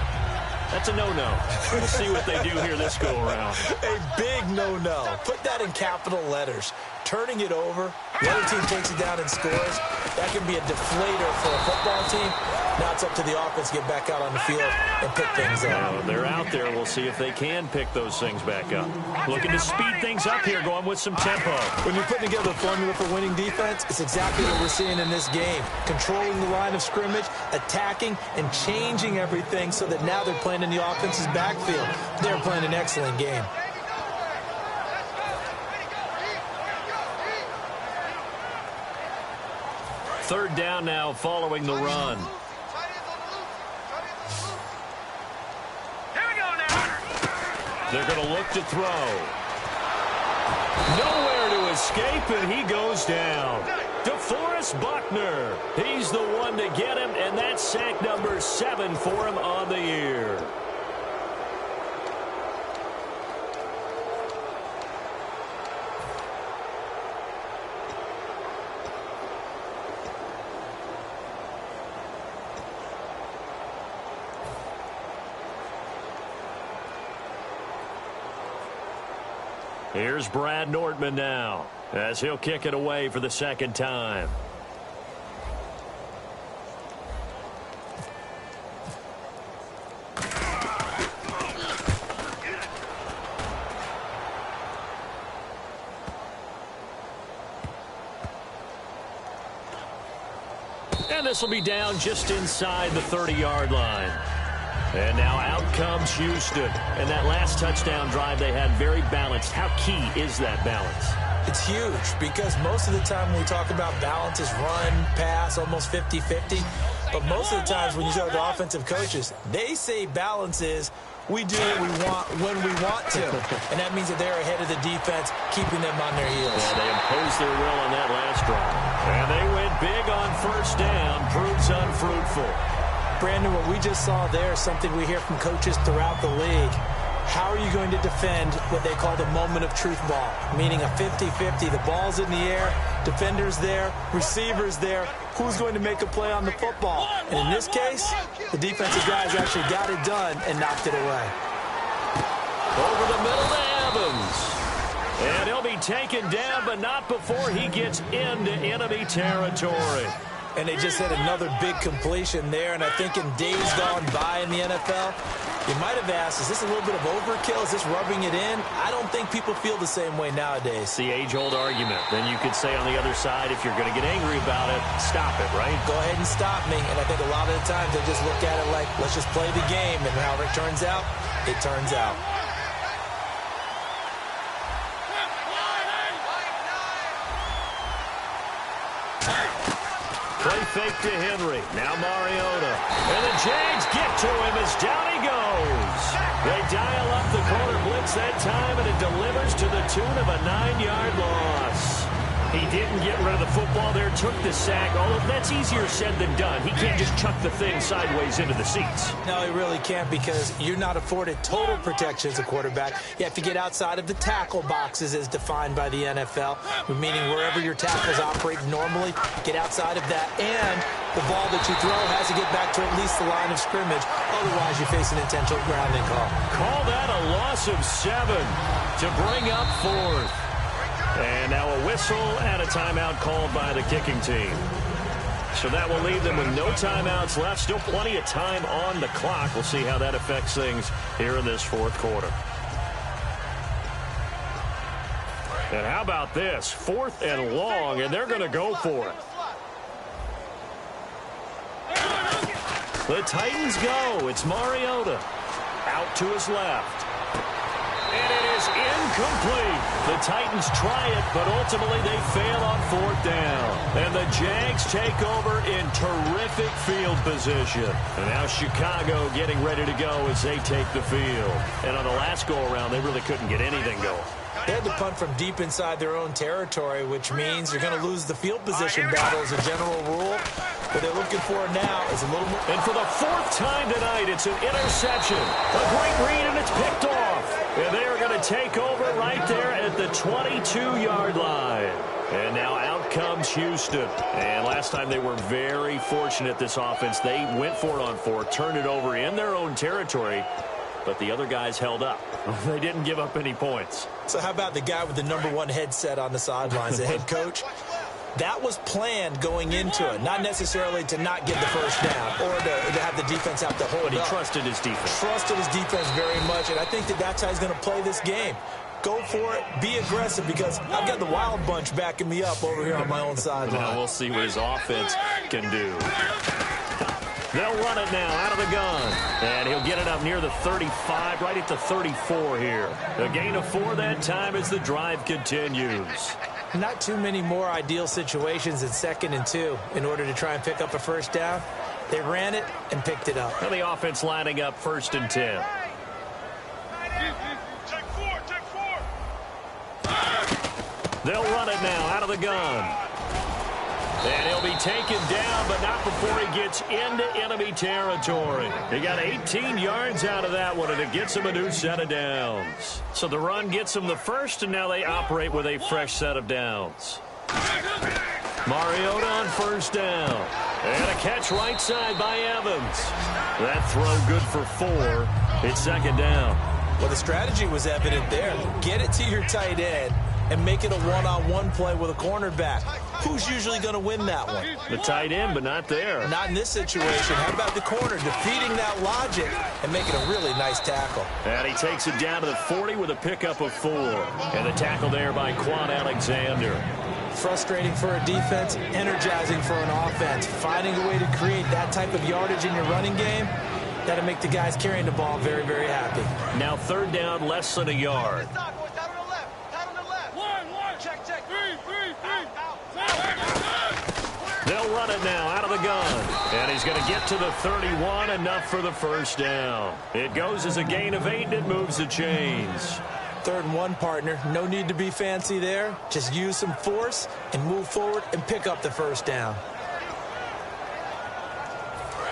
That's a no-no. We'll see what they do here this go-around. A big no-no. Put that in capital letters. Turning it over, the other team takes it down and scores. That can be a deflator for a football team. Now it's up to the offense to get back out on the field and pick things up. Now, they're out there. We'll see if they can pick those things back up. Looking to speed things up here, going with some tempo. When you're putting together a formula for winning defense, it's exactly what we're seeing in this game. Controlling the line of scrimmage, attacking, and changing everything so that now they're playing in the offense's backfield. They're playing an excellent game. Third down now following the run. Here we go now. They're going to look to throw. Nowhere to escape, and he goes down. DeForest Buckner. He's the one to get him, and that's sack number 7 for him on the year. Here's Brad Nordman now, as he'll kick it away for the second time. And this will be down just inside the 30-yard line. And now out comes Houston. And that last touchdown drive they had very balanced. How key is that balance? It's huge because most of the time when we talk about balance is run, pass, almost 50-50. But most of the times when you talk to offensive coaches, they say balance is we do what we want when we want to. And that means that they're ahead of the defense, keeping them on their heels. Yeah, they imposed their will on that last drive. And they went big on first down. Proves unfruitful. Brandon, what we just saw there is something we hear from coaches throughout the league. How are you going to defend what they call the moment of truth ball, meaning a 50-50? The ball's in the air, defenders there, receivers there. Who's going to make a play on the football? And in this case, the defensive guys actually got it done and knocked it away. Over the middle to Evans. And he'll be taken down, but not before he gets into enemy territory. And they just had another big completion there. And I think in days gone by in the NFL, you might have asked, is this a little bit of overkill? Is this rubbing it in? I don't think people feel the same way nowadays. It's the age-old argument. Then you could say on the other side, if you're going to get angry about it, stop it, right? Go ahead and stop me. And I think a lot of the times they just look at it like, let's just play the game. And however it turns out, it turns out. Play fake to Henry. Now Mariota. And the Jags get to him as down he goes. They dial up the corner blitz that time, and it delivers to the tune of a 9-yard loss. He didn't get rid of the football there, took the sack. Although that's easier said than done. He can't just chuck the thing sideways into the seats. No, he really can't because you're not afforded total protection as a quarterback. You have to get outside of the tackle boxes as defined by the NFL, meaning wherever your tackles operate normally, get outside of that. And the ball that you throw has to get back to at least the line of scrimmage. Otherwise, you face an intentional grounding call. Call that a loss of 7 to bring up 4th. And now a whistle and a timeout called by the kicking team. So that will leave them with no timeouts left. Still plenty of time on the clock. We'll see how that affects things here in this fourth quarter. And how about this? 4th and long, and they're going to go for it. The Titans go. It's Mariota. Out to his left. And it is incomplete. The Titans try it, but ultimately they fail on 4th down. And the Jags take over in terrific field position. And now Chicago getting ready to go as they take the field. And on the last go-around, they really couldn't get anything going. They had to punt from deep inside their own territory, which means you're going to lose the field position battle as a general rule. What they're looking for now is a little more. And for the 4th time tonight, it's an interception. A great read, and it's picked off. And they are going to take over right there at the 22-yard line. And now out comes Houston. And last time they were very fortunate, this offense. They went for it on 4, turned it over in their own territory, but the other guys held up. They didn't give up any points. So how about the guy with the #1 headset on the sidelines, the head coach? That was planned going into it, not necessarily to not get the first down or to have the defense have to hold up. But he trusted his defense. Trusted his defense very much, and I think that's how he's going to play this game. Go for it. Be aggressive, because I've got the wild bunch backing me up over here on my own sideline. Now we'll see what his offense can do. They'll run it now out of the gun. And he'll get it up near the 35, right at the 34 here. A gain of 4 that time as the drive continues. Not too many more ideal situations in 2nd and 2 in order to try and pick up a first down. They ran it and picked it up. And the offense lining up 1st and 10. They'll run it now out of the gun. And he'll be taken down, but not before he gets into enemy territory. He got 18 yards out of that one, and it gets him a new set of downs. So the run gets him the first, and now they operate with a fresh set of downs. Mariota on 1st down. And a catch right side by Evans. That throw good for 4. It's 2nd down. Well, the strategy was evident there. Get it to your tight end and make it a one-on-one play with a cornerback. Who's usually going to win that one? The tight end, but not there. Not in this situation. How about the corner defeating that logic and making a really nice tackle? And he takes it down to the 40 with a pickup of 4. And the tackle there by Quan Alexander. Frustrating for a defense, energizing for an offense. Finding a way to create that type of yardage in your running game, that'll make the guys carrying the ball very, very happy. Now 3rd down, less than a yard. They'll run it now out of the gun. And he's going to get to the 31, enough for the first down. It goes as a gain of 8, and it moves the chains. 3rd and 1, partner. No need to be fancy there. Just use some force and move forward and pick up the first down.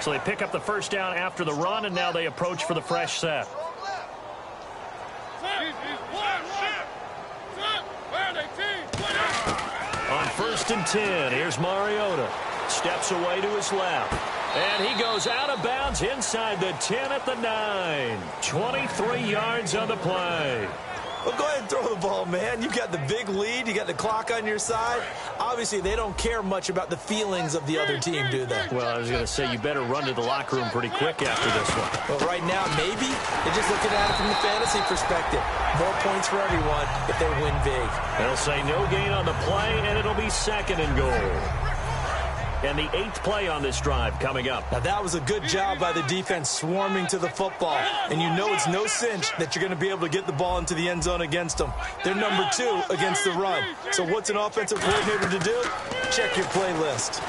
So they pick up the first down after the run, and now they approach for the fresh set. On 1st and 10, here's Mariota. Steps away to his left. And he goes out of bounds inside the 10 at the 9. 23 yards on the play. Well, go ahead and throw the ball, man. You got the big lead. You got the clock on your side. Obviously, they don't care much about the feelings of the other team, do they? Well, I was going to say, you better run to the locker room pretty quick after this one. But right now, maybe they're just looking at it from the fantasy perspective. More points for everyone if they win big. They'll say no gain on the play, and it'll be 2nd and goal. And the 8th play on this drive coming up. Now, that was a good job by the defense swarming to the football. And you know it's no cinch that you're going to be able to get the ball into the end zone against them. They're number 2 against the run. So what's an offensive coordinator to do? Check your playlist.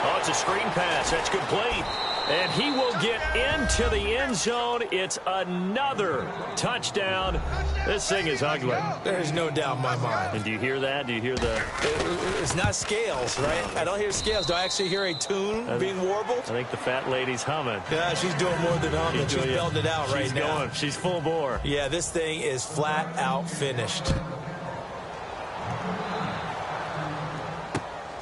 Oh, it's a screen pass. That's complete. And he will get into the end zone. It's another touchdown. This thing is ugly. There's no doubt in my mind. And do you hear that? Do you hear the... It's not scales, right? I don't hear scales. Do I actually hear a tune being warbled? I think the fat lady's humming. Yeah, she's doing more than humming. She's belting it out right now. Going. She's full bore. Yeah, this thing is flat out finished.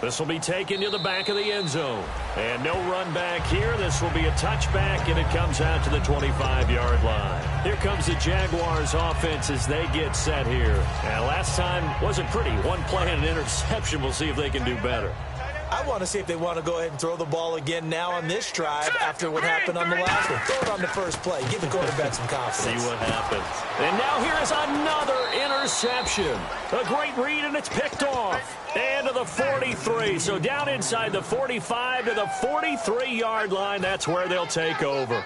This will be taken to the back of the end zone. And no run back here. This will be a touchback, and it comes out to the 25-yard line. Here comes the Jaguars offense as they get set here. And last time wasn't pretty. One play and an interception. We'll see if they can do better. I want to see if they want to go ahead and throw the ball again now on this drive after what happened on the last one. Throw it on the first play. Give the quarterback some confidence. See what happens. And now here is another interception. A great read, and it's picked off. And to the 43. So down inside the 45 to the 43-yard line. That's where they'll take over.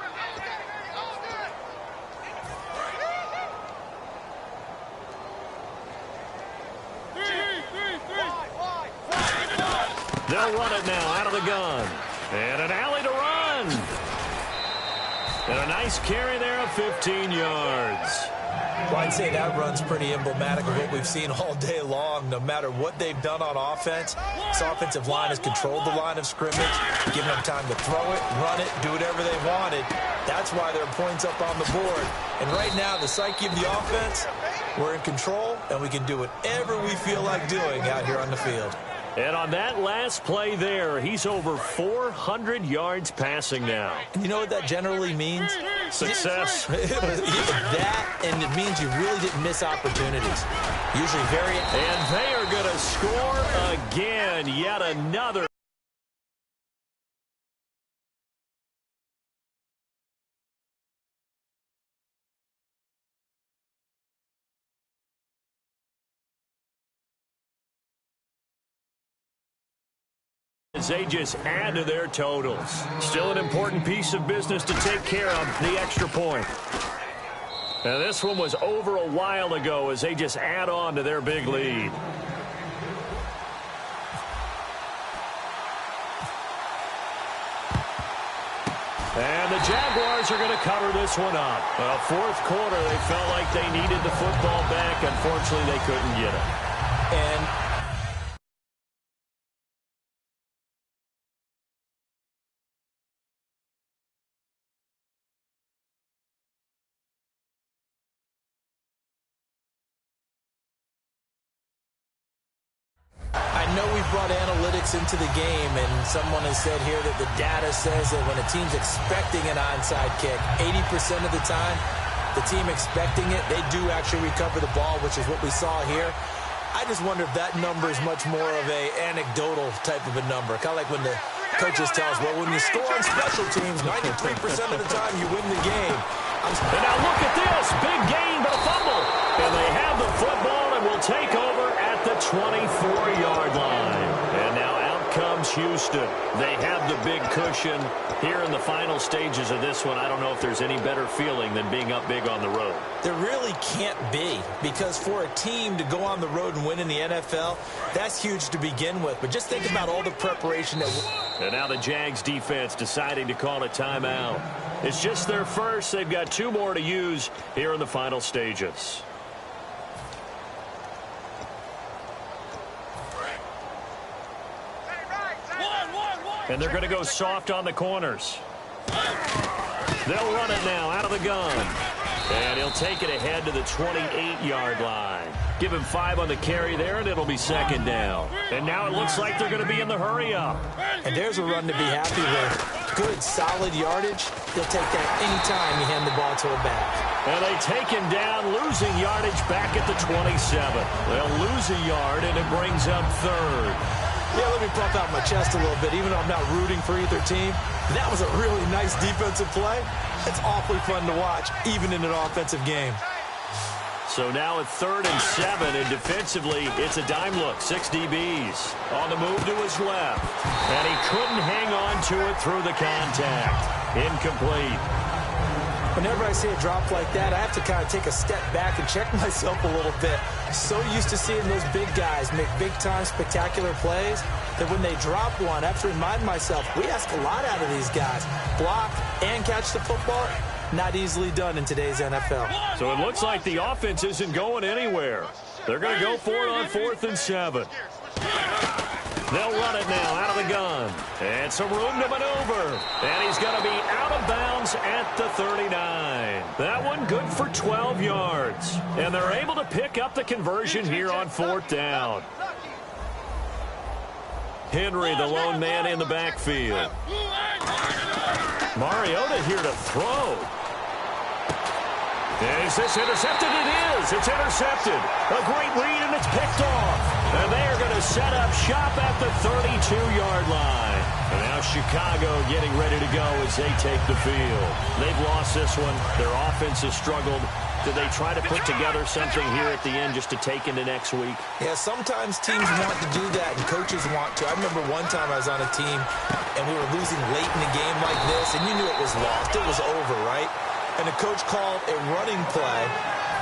They'll run it now out of the gun. And an alley to run. And a nice carry there of 15 yards. Well, I'd say that run's pretty emblematic of what we've seen all day long. No matter what they've done on offense, this offensive line has controlled the line of scrimmage, given them time to throw it, run it, do whatever they wanted. That's why there are points up on the board. And right now, the psyche of the offense, we're in control, and we can do whatever we feel like doing out here on the field. And on that last play there, he's over 400 yards passing now. You know what that generally means? Success. That, and it means you really didn't miss opportunities. Usually very... And they are going to score again. Yet another. They just add to their totals. Still an important piece of business to take care of, the extra point. And this one was over a while ago as they just add on to their big lead. And the Jaguars are going to cover this one up. Well, fourth quarter, they felt like they needed the football back. Unfortunately, they couldn't get it. And I know we've brought analytics into the game, and someone has said here that the data says that when a team's expecting an onside kick, 80% of the time, the team expecting it, they do actually recover the ball, which is what we saw here. I just wonder if that number is much more of a anecdotal type of a number, kind of like when the coaches tell us, well, when you score on special teams, 93% of the time you win the game. And now look at this, big gain, but a fumble. And they have the football and will take over at the 24-yard line. And now out comes Houston. They have the big cushion here in the final stages of this one. I don't know if there's any better feeling than being up big on the road. There really can't be, because for a team to go on the road and win in the NFL, that's huge to begin with. But just think about all the preparation that... And now the Jags defense deciding to call a timeout. It's just their first. They've got two more to use here in the final stages. And they're going to go soft on the corners. They'll run it now out of the gun. And he'll take it ahead to the 28-yard line. Give him 5 on the carry there, and it'll be second down. And now it looks like they're going to be in the hurry-up. And there's a run to be happy with. Good, solid yardage. He'll take that anytime you hand the ball to a back. And they take him down, losing yardage back at the 27. They'll lose a yard, and it brings up third. Yeah, let me puff out my chest a little bit, even though I'm not rooting for either team. That was a really nice defensive play. It's awfully fun to watch, even in an offensive game. So now at 3rd and 7, and defensively, it's a dime look. 6 DBs on the move to his left. And he couldn't hang on to it through the contact. Incomplete. Whenever I see a drop like that, I have to kind of take a step back and check myself a little bit. So used to seeing those big guys make big-time spectacular plays that when they drop one, I have to remind myself, we ask a lot out of these guys. Block and catch the football, not easily done in today's NFL. So it looks like the offense isn't going anywhere. They're going to go for it on 4th and 7. They'll run it now out of the gun. And some room to maneuver. And he's going to be out of bounds at the 39. That one good for 12 yards. And they're able to pick up the conversion here on 4th down. Henry, the lone man in the backfield. Mariota here to throw. Is this intercepted? It is. It's intercepted. A great read, and it's picked off. And they are going to set up shop at the 32-yard line. And now Chicago getting ready to go as they take the field. They've lost this one. Their offense has struggled. Do they try to put together something here at the end just to take into next week? Yeah, sometimes teams want to do that, and coaches want to. I remember one time I was on a team, and we were losing late in a game like this, and you knew it was lost. It was over, right? And the coach called a running play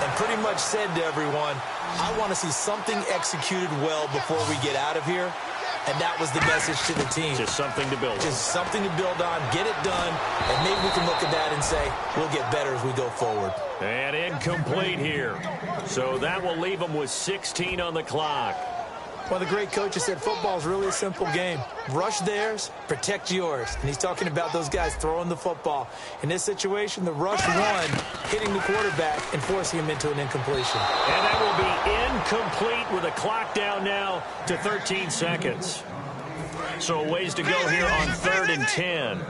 and pretty much said to everyone, I want to see something executed well before we get out of here. and that was the message to the team. Just something to build on. Just something to build on, get it done, and maybe we can look at that and say, we'll get better as we go forward. And incomplete here. So that will leave them with 16 on the clock. Well, the great coach has said football is really a simple game. Rush theirs, protect yours. And he's talking about those guys throwing the football. In this situation, the rush one, hitting the quarterback and forcing him into an incompletion. And that will be incomplete with a clock down now to 13 seconds. So a ways to go here on 3rd and 10.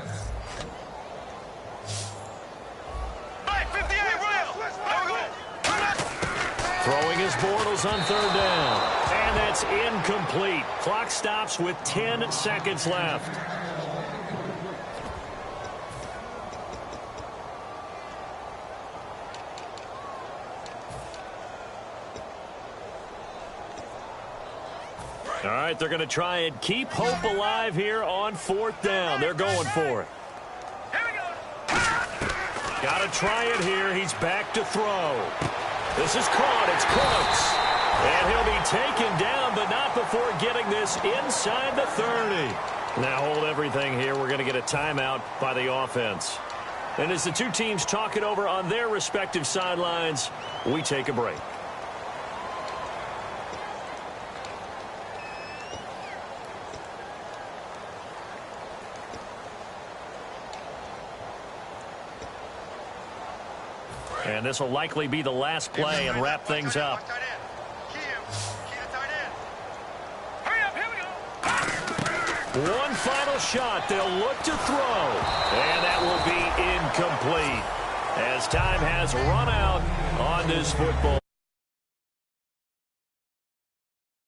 Throwing his Bortles on 3rd down. And that's incomplete. Clock stops with 10 seconds left. All right, they're going to try and keep hope alive here on 4th down. They're going for it. Got to try it here. He's back to throw. This is caught. It's close. And he'll be taken down, but not before getting this inside the 30. Now hold everything here. We're going to get a timeout by the offense. And as the two teams talk it over on their respective sidelines, we take a break. And this will likely be the last play and wrap things up. One final shot. They'll look to throw. And that will be incomplete as time has run out on this football.